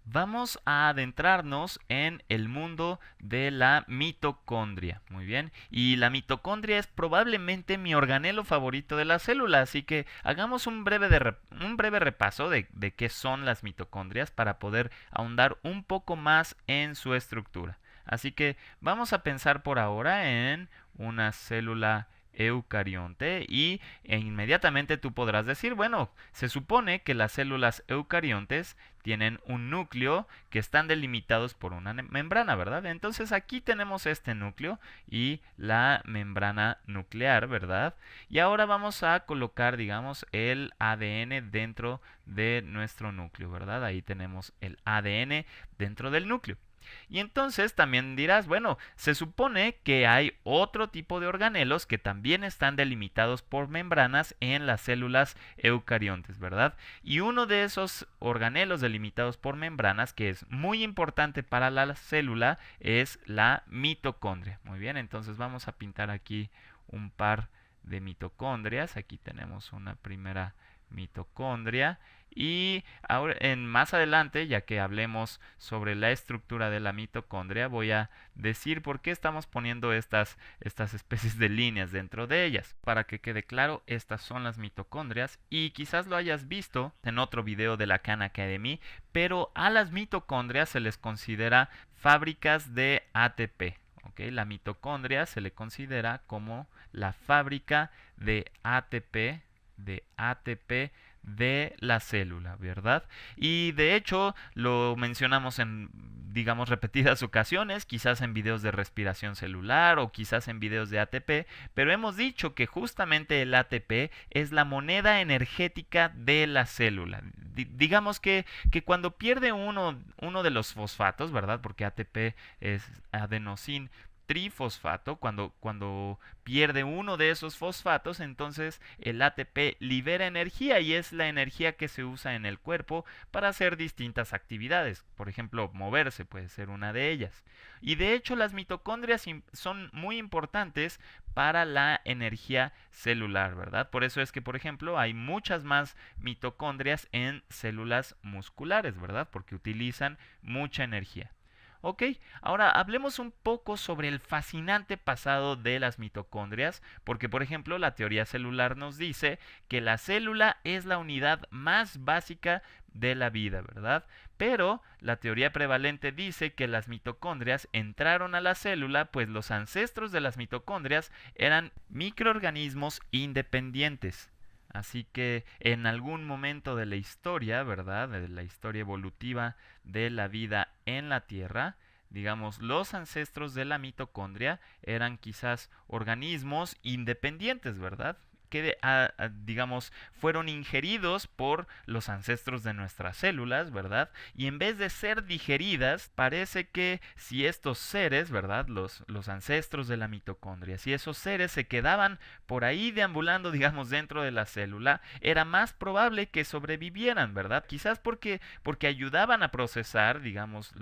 Vamos a adentrarnos en el mundo de la mitocondria. Muy bien. Y la mitocondria es probablemente mi organelo favorito de la célula, así que hagamos un breve repaso de qué son las mitocondrias para poder ahondar un poco más en su estructura. Así que vamos a pensar por ahora en una célula eucarionte e inmediatamente tú podrás decir, bueno, se supone que las células eucariontes tienen un núcleo que están delimitados por una membrana, ¿verdad? Entonces aquí tenemos este núcleo y la membrana nuclear, ¿verdad? Y ahora vamos a colocar, digamos, el ADN dentro de nuestro núcleo, ¿verdad? Ahí tenemos el ADN dentro del núcleo. Y entonces también dirás, bueno, se supone que hay otro tipo de organelos que también están delimitados por membranas en las células eucariontes, ¿verdad? Y uno de esos organelos delimitados por membranas, que es muy importante para la célula, es la mitocondria. Muy bien, entonces vamos a pintar aquí un par de mitocondrias. Aquí tenemos una primera mitocondria y ahora, más adelante, ya que hablemos sobre la estructura de la mitocondria, voy a decir por qué estamos poniendo estas especies de líneas dentro de ellas. Para que quede claro, estas son las mitocondrias y quizás lo hayas visto en otro video de la Khan Academy, pero a las mitocondrias se les considera fábricas de ATP. ¿Okay? La mitocondria se le considera como la fábrica de ATP de la célula, ¿verdad? Y de hecho lo mencionamos en, digamos, repetidas ocasiones, quizás en videos de respiración celular o quizás en videos de ATP, pero hemos dicho que justamente el ATP es la moneda energética de la célula. Digamos que cuando pierde uno de los fosfatos, ¿verdad? Porque ATP es adenosín trifosfato, cuando pierde uno de esos fosfatos, entonces el ATP libera energía y es la energía que se usa en el cuerpo para hacer distintas actividades. Por ejemplo, moverse puede ser una de ellas. Y de hecho las mitocondrias son muy importantes para la energía celular, ¿verdad? Por eso es que, por ejemplo, hay muchas más mitocondrias en células musculares, ¿verdad? Porque utilizan mucha energía. Ok, ahora hablemos un poco sobre el fascinante pasado de las mitocondrias, porque por ejemplo la teoría celular nos dice que la célula es la unidad más básica de la vida, ¿verdad? Pero la teoría prevalente dice que las mitocondrias entraron a la célula, pues los ancestros de las mitocondrias eran microorganismos independientes. Así que en algún momento de la historia, ¿verdad? De la historia evolutiva de la vida en la Tierra, digamos, los ancestros de la mitocondria eran quizás organismos independientes, ¿verdad? Que, digamos, fueron ingeridos por los ancestros de nuestras células, ¿verdad? Y en vez de ser digeridas, parece que si estos seres, ¿verdad? Los ancestros de la mitocondria, si esos seres se quedaban por ahí deambulando, digamos, dentro de la célula, era más probable que sobrevivieran, ¿verdad? Quizás porque ayudaban a procesar, digamos,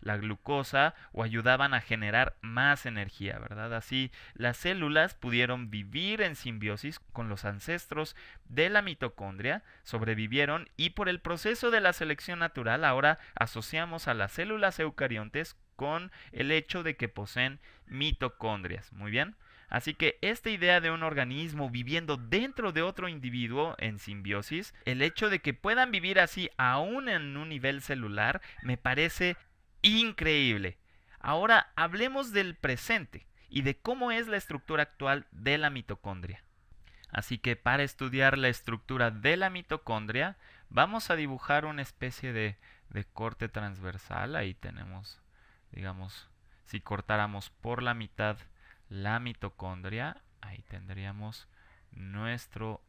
la glucosa o ayudaban a generar más energía, ¿verdad? Así las células pudieron vivir en simbiosis con los ancestros de la mitocondria, sobrevivieron y por el proceso de la selección natural ahora asociamos a las células eucariontes con el hecho de que poseen mitocondrias. Muy bien. Así que esta idea de un organismo viviendo dentro de otro individuo en simbiosis, el hecho de que puedan vivir así aún en un nivel celular, me parece increíble. Ahora hablemos del presente y de cómo es la estructura actual de la mitocondria. Así que para estudiar la estructura de la mitocondria, vamos a dibujar una especie de corte transversal. Ahí tenemos, digamos, si cortáramos por la mitad la mitocondria, ahí tendríamos nuestro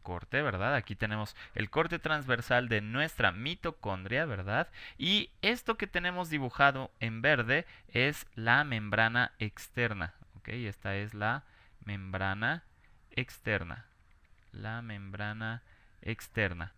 corte, ¿verdad? Aquí tenemos el corte transversal de nuestra mitocondria, ¿verdad? Y esto que tenemos dibujado en verde es la membrana externa, ¿ok? Esta es la membrana externa. La membrana externa.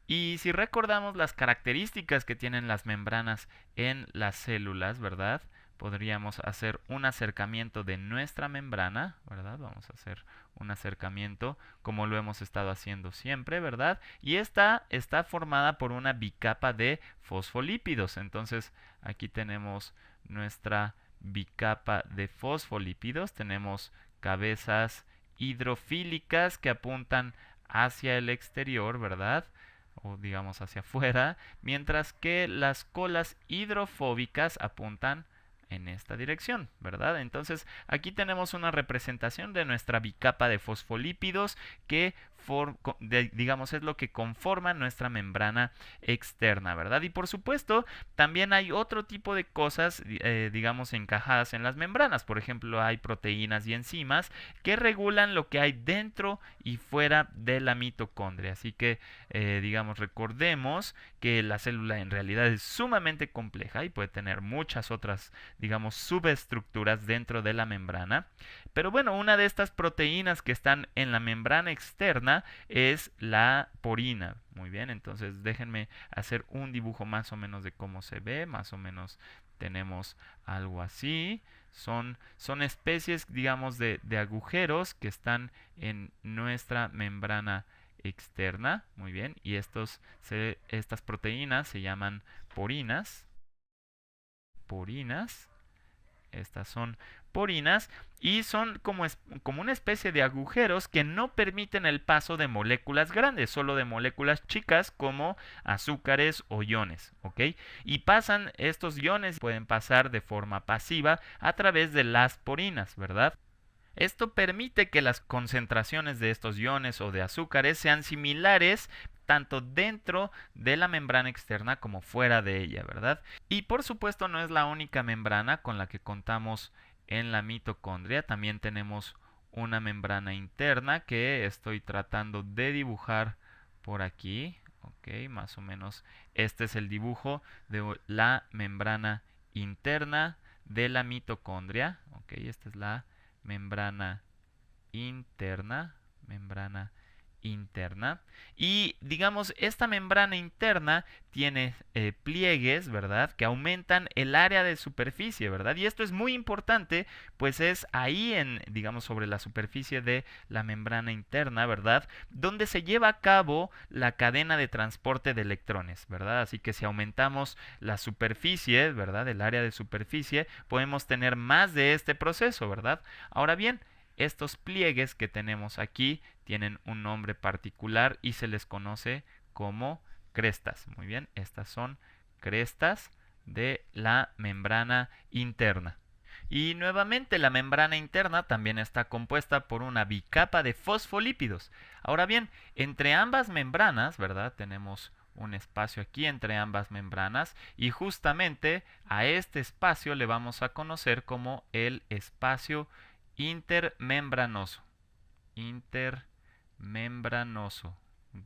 Y si recordamos las características que tienen las membranas en las células, ¿verdad? podríamos hacer un acercamiento de nuestra membrana, ¿verdad? Vamos a hacer un acercamiento como lo hemos estado haciendo siempre, ¿verdad? Y esta está formada por una bicapa de fosfolípidos. Entonces, aquí tenemos nuestra bicapa de fosfolípidos. Tenemos cabezas hidrofílicas que apuntan hacia el exterior, ¿verdad? O digamos hacia afuera, mientras que las colas hidrofóbicas apuntan en esta dirección, ¿verdad? Entonces aquí tenemos una representación de nuestra bicapa de fosfolípidos que digamos es lo que conforma nuestra membrana externa, ¿verdad? Y por supuesto también hay otro tipo de cosas digamos encajadas en las membranas. Por ejemplo, hay proteínas y enzimas que regulan lo que hay dentro y fuera de la mitocondria. Así que digamos recordemos que la célula en realidad es sumamente compleja y puede tener muchas otras digamos subestructuras dentro de la membrana. Pero bueno, una de estas proteínas que están en la membrana externa es la porina. Muy bien, entonces déjenme hacer un dibujo más o menos de cómo se ve. Más o menos tenemos algo así. Son especies, digamos, de agujeros que están en nuestra membrana externa. Muy bien, y estas proteínas se llaman porinas. Porinas. Estas son porinas y son como una especie de agujeros que no permiten el paso de moléculas grandes, solo de moléculas chicas como azúcares o iones, ¿ok? Y estos iones pueden pasar de forma pasiva a través de las porinas, ¿verdad? Esto permite que las concentraciones de estos iones o de azúcares sean similares tanto dentro de la membrana externa como fuera de ella, ¿verdad? Y por supuesto no es la única membrana con la que contamos en la mitocondria. También tenemos una membrana interna que estoy tratando de dibujar por aquí. Ok, más o menos este es el dibujo de la membrana interna de la mitocondria. Ok, esta es la membrana interna. Y digamos, esta membrana interna tiene pliegues, ¿verdad? Que aumentan el área de superficie, ¿verdad? Y esto es muy importante, pues es ahí digamos, sobre la superficie de la membrana interna, ¿verdad? Donde se lleva a cabo la cadena de transporte de electrones, ¿verdad? Así que si aumentamos la superficie, ¿verdad? El área de superficie, podemos tener más de este proceso, ¿verdad? Ahora bien, estos pliegues que tenemos aquí tienen un nombre particular y se les conoce como crestas. Muy bien, estas son crestas de la membrana interna. Y nuevamente la membrana interna también está compuesta por una bicapa de fosfolípidos. Ahora bien, entre ambas membranas, ¿verdad? Tenemos un espacio aquí entre ambas membranas y justamente a este espacio le vamos a conocer como el espacio intermembranoso. Intermembranoso.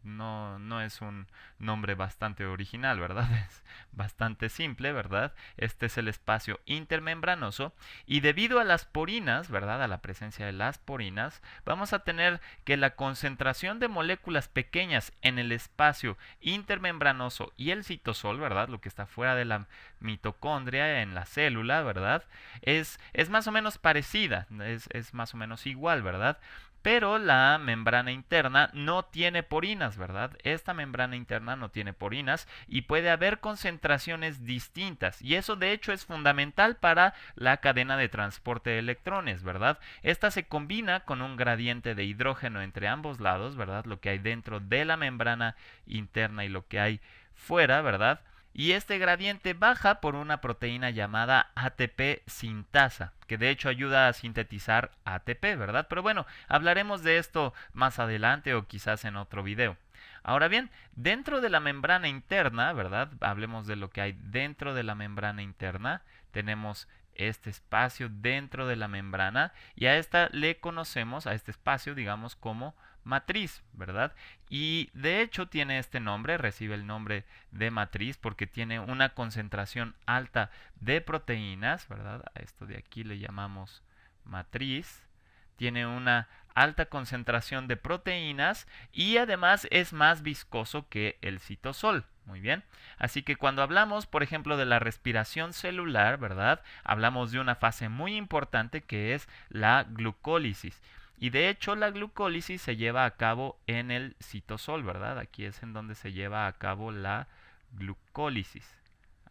No es un nombre bastante original, ¿verdad? Es bastante simple, ¿verdad? Este es el espacio intermembranoso y debido a las porinas, ¿verdad? A la presencia de las porinas, vamos a tener que la concentración de moléculas pequeñas en el espacio intermembranoso y el citosol, ¿verdad? Lo que está fuera de la mitocondria en la célula, ¿verdad? Es más o menos parecida, es más o menos igual, ¿verdad? Pero la membrana interna no tiene porinas, ¿verdad? Esta membrana interna no tiene porinas y puede haber concentraciones distintas. Y eso de hecho es fundamental para la cadena de transporte de electrones, ¿verdad? Esta se combina con un gradiente de hidrógeno entre ambos lados, ¿verdad? Lo que hay dentro de la membrana interna y lo que hay fuera, ¿verdad? Y este gradiente baja por una proteína llamada ATP sintasa, que de hecho ayuda a sintetizar ATP, ¿verdad? Pero bueno, hablaremos de esto más adelante o quizás en otro video. Ahora bien, dentro de la membrana interna, ¿verdad? Hablemos de lo que hay dentro de la membrana interna. Tenemos este espacio dentro de la membrana y a esta le conocemos, a este espacio, digamos, como matriz, ¿verdad? Y de hecho tiene este nombre, recibe el nombre de matriz porque tiene una concentración alta de proteínas, ¿verdad? A esto de aquí le llamamos matriz. Tiene una alta concentración de proteínas y además es más viscoso que el citosol. Muy bien. Así que cuando hablamos, por ejemplo, de la respiración celular, ¿verdad? Hablamos de una fase muy importante que es la glucólisis. Y de hecho la glucólisis se lleva a cabo en el citosol, ¿verdad? Aquí es en donde se lleva a cabo la glucólisis.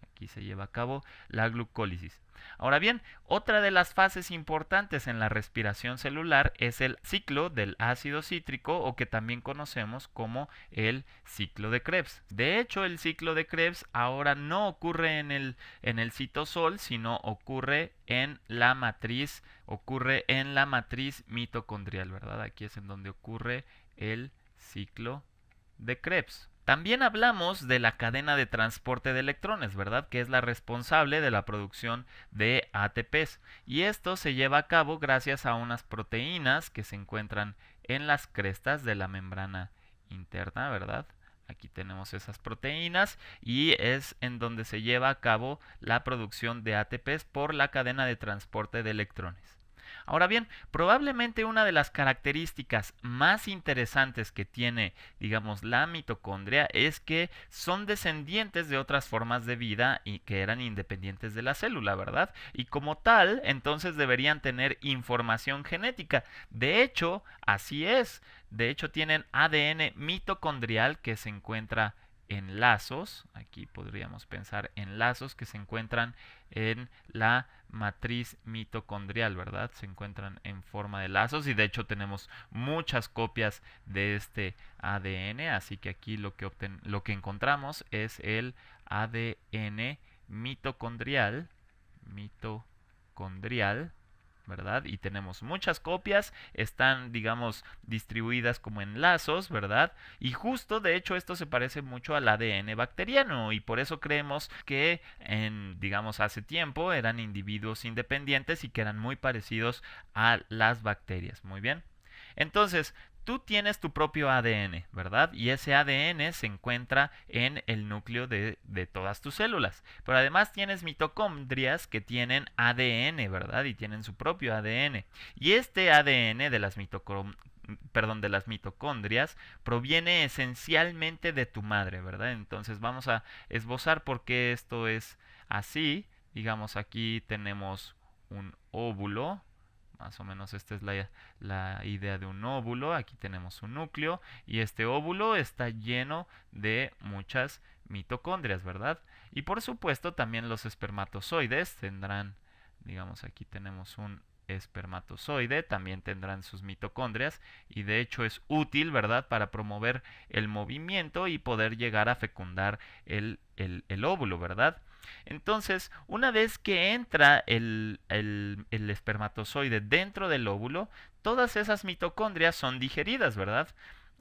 Aquí se lleva a cabo la glucólisis. Ahora bien, otra de las fases importantes en la respiración celular es el ciclo del ácido cítrico, o que también conocemos como el ciclo de Krebs. De hecho, el ciclo de Krebs ahora no ocurre en el citosol, sino ocurre en la matriz mitocondrial, ¿verdad? Aquí es en donde ocurre el ciclo de Krebs. También hablamos de la cadena de transporte de electrones, ¿verdad? Que es la responsable de la producción de ATPs. Y esto se lleva a cabo gracias a unas proteínas que se encuentran en las crestas de la membrana interna, ¿verdad? Aquí tenemos esas proteínas y es en donde se lleva a cabo la producción de ATPs por la cadena de transporte de electrones. Ahora bien, probablemente una de las características más interesantes que tiene, digamos, la mitocondria es que son descendientes de otras formas de vida y que eran independientes de la célula, ¿verdad? Y como tal, entonces deberían tener información genética. De hecho, así es. De hecho, tienen ADN mitocondrial que se encuentra en lazos. Aquí podríamos pensar en lazos que se encuentran en la matriz mitocondrial, ¿verdad? Se encuentran en forma de lazos y de hecho tenemos muchas copias de este ADN, así que aquí lo que encontramos es el ADN mitocondrial, ¿verdad? Y tenemos muchas copias, están, digamos, distribuidas como en lazos, ¿verdad? Y justo, de hecho, esto se parece mucho al ADN bacteriano y por eso creemos que, digamos, hace tiempo eran individuos independientes y que eran muy parecidos a las bacterias. Muy bien. Entonces, tú tienes tu propio ADN, ¿verdad? Y ese ADN se encuentra en el núcleo de todas tus células. Pero además tienes mitocondrias que tienen ADN, ¿verdad? Y tienen su propio ADN. Y este ADN de las mitocondrias proviene esencialmente de tu madre, ¿verdad? Entonces vamos a esbozar por qué esto es así. Digamos, aquí tenemos un óvulo. Más o menos esta es la idea de un óvulo. Aquí tenemos un núcleo y este óvulo está lleno de muchas mitocondrias, ¿verdad? Y por supuesto también los espermatozoides tendrán, digamos, aquí tenemos un espermatozoide, también tendrán sus mitocondrias y de hecho es útil, ¿verdad?, para promover el movimiento y poder llegar a fecundar el óvulo, ¿verdad? Entonces, una vez que entra el espermatozoide dentro del óvulo, todas esas mitocondrias son digeridas, ¿verdad?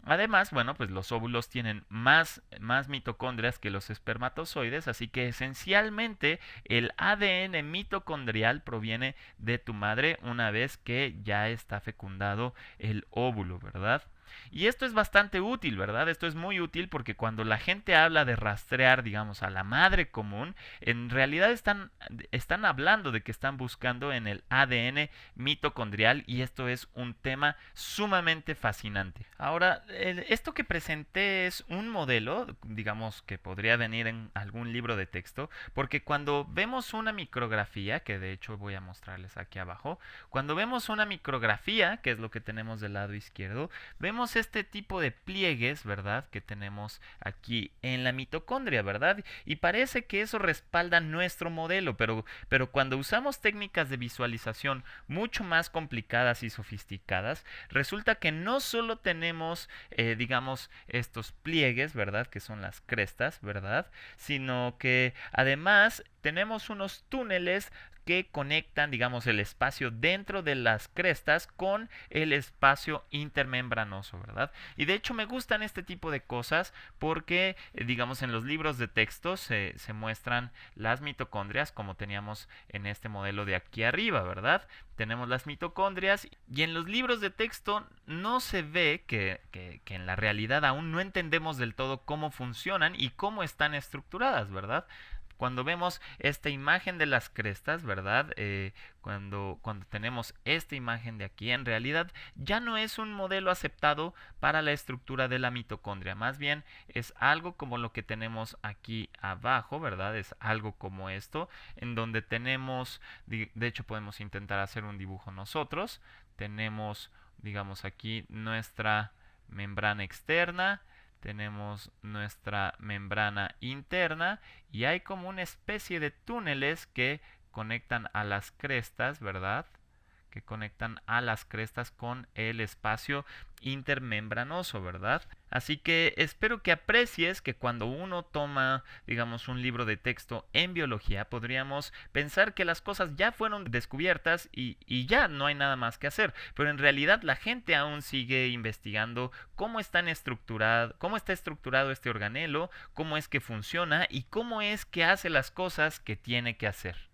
Además, bueno, pues los óvulos tienen más mitocondrias que los espermatozoides, así que esencialmente el ADN mitocondrial proviene de tu madre una vez que ya está fecundado el óvulo, ¿verdad? Y esto es bastante útil, ¿verdad? Esto es muy útil porque cuando la gente habla de rastrear, digamos, a la madre común, en realidad están hablando de que están buscando en el ADN mitocondrial y esto es un tema sumamente fascinante. Ahora, esto que presenté es un modelo, digamos, que podría venir en algún libro de texto, porque cuando vemos una micrografía, que de hecho voy a mostrarles aquí abajo, cuando vemos una micrografía, que es lo que tenemos del lado izquierdo, vemos este tipo de pliegues, ¿verdad?, que tenemos aquí en la mitocondria, ¿verdad? Y parece que eso respalda nuestro modelo, pero cuando usamos técnicas de visualización mucho más complicadas y sofisticadas, resulta que no solo tenemos, digamos, estos pliegues, ¿verdad?, que son las crestas, ¿verdad?, sino que además tenemos unos túneles que conectan, digamos, el espacio dentro de las crestas con el espacio intermembranoso, ¿verdad? Y de hecho me gustan este tipo de cosas porque, digamos, en los libros de texto se muestran las mitocondrias como teníamos en este modelo de aquí arriba, ¿verdad? Tenemos las mitocondrias y en los libros de texto no se ve que en la realidad aún no entendemos del todo cómo funcionan y cómo están estructuradas, ¿verdad? cuando vemos esta imagen de las crestas, ¿verdad? Cuando tenemos esta imagen de aquí, en realidad ya no es un modelo aceptado para la estructura de la mitocondria. Más bien es algo como lo que tenemos aquí abajo, ¿verdad? Es algo como esto, en donde tenemos, de hecho podemos intentar hacer un dibujo nosotros. Tenemos, digamos aquí, nuestra membrana externa, tenemos nuestra membrana interna y hay como una especie de túneles que conectan a las crestas, ¿verdad? Que conectan a las crestas con el espacio intermembranoso, ¿verdad? Así que espero que aprecies que cuando uno toma, digamos, un libro de texto en biología, podríamos pensar que las cosas ya fueron descubiertas y ya no hay nada más que hacer. Pero en realidad la gente aún sigue investigando cómo está estructurado este organelo, cómo es que funciona y cómo es que hace las cosas que tiene que hacer.